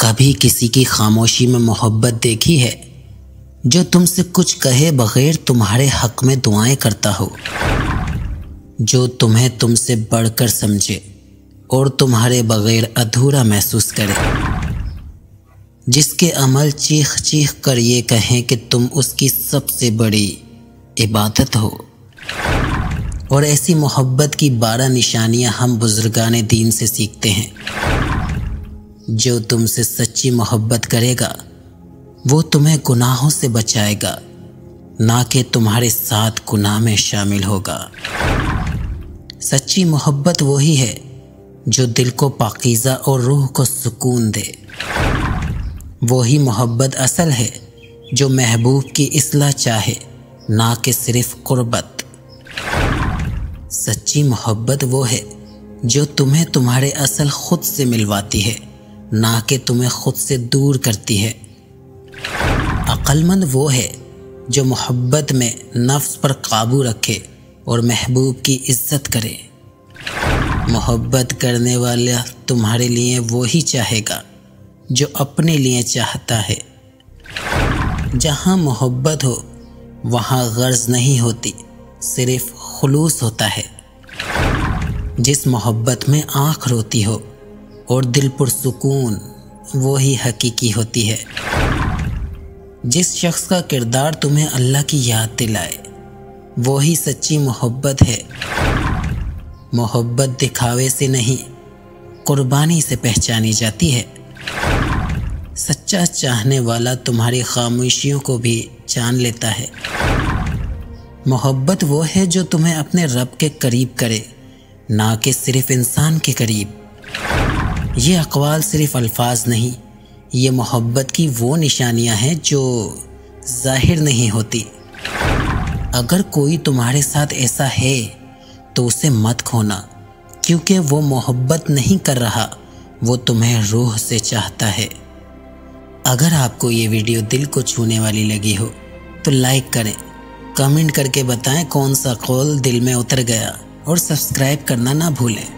कभी किसी की खामोशी में मोहब्बत देखी है, जो तुमसे कुछ कहे बगैर तुम्हारे हक में दुआएं करता हो, जो तुम्हें तुमसे बढ़कर समझे और तुम्हारे बगैर अधूरा महसूस करे, जिसके अमल चीख चीख कर ये कहें कि तुम उसकी सबसे बड़ी इबादत हो। और ऐसी मोहब्बत की 12 निशानियां हम बुजुर्गाने दीन से सीखते हैं। जो तुमसे सच्ची मोहब्बत करेगा वो तुम्हें गुनाहों से बचाएगा, ना कि तुम्हारे साथ गुनाह में शामिल होगा। सच्ची मोहब्बत वही है जो दिल को पाकीज़ा और रूह को सुकून दे। वही मोहब्बत असल है जो महबूब की इस्लाह चाहे, ना कि सिर्फ कुर्बत। सच्ची मोहब्बत वो है जो तुम्हें तुम्हारे असल खुद से मिलवाती है, ना कि तुम्हें खुद से दूर करती है। अक्लमंद वो है जो मोहब्बत में नफ्स पर काबू रखे और महबूब की इज्जत करे। मोहब्बत करने वाला तुम्हारे लिए वो ही चाहेगा जो अपने लिए चाहता है। जहाँ मोहब्बत हो वहाँ गर्ज नहीं होती, सिर्फ खुलूस होता है। जिस मोहब्बत में आँख रोती हो और दिल पुरसुकून, वो ही हकीकी होती है। जिस शख्स का किरदार तुम्हें अल्लाह की याद दिलाए, वो ही सच्ची मोहब्बत है। मोहब्बत दिखावे से नहीं, कुर्बानी से पहचानी जाती है। सच्चा चाहने वाला तुम्हारी खामोशियों को भी जान लेता है। मोहब्बत वो है जो तुम्हें अपने रब के करीब करे, ना कि सिर्फ इंसान के करीब। ये अक़वाल सिर्फ अल्फाज नहीं, ये मोहब्बत की वो निशानियां हैं जो ज़ाहिर नहीं होती। अगर कोई तुम्हारे साथ ऐसा है तो उसे मत खोना, क्योंकि वो मोहब्बत नहीं कर रहा, वो तुम्हें रूह से चाहता है। अगर आपको ये वीडियो दिल को छूने वाली लगी हो तो लाइक करें, कमेंट करके बताएं कौन सा कौल दिल में उतर गया, और सब्सक्राइब करना ना भूलें।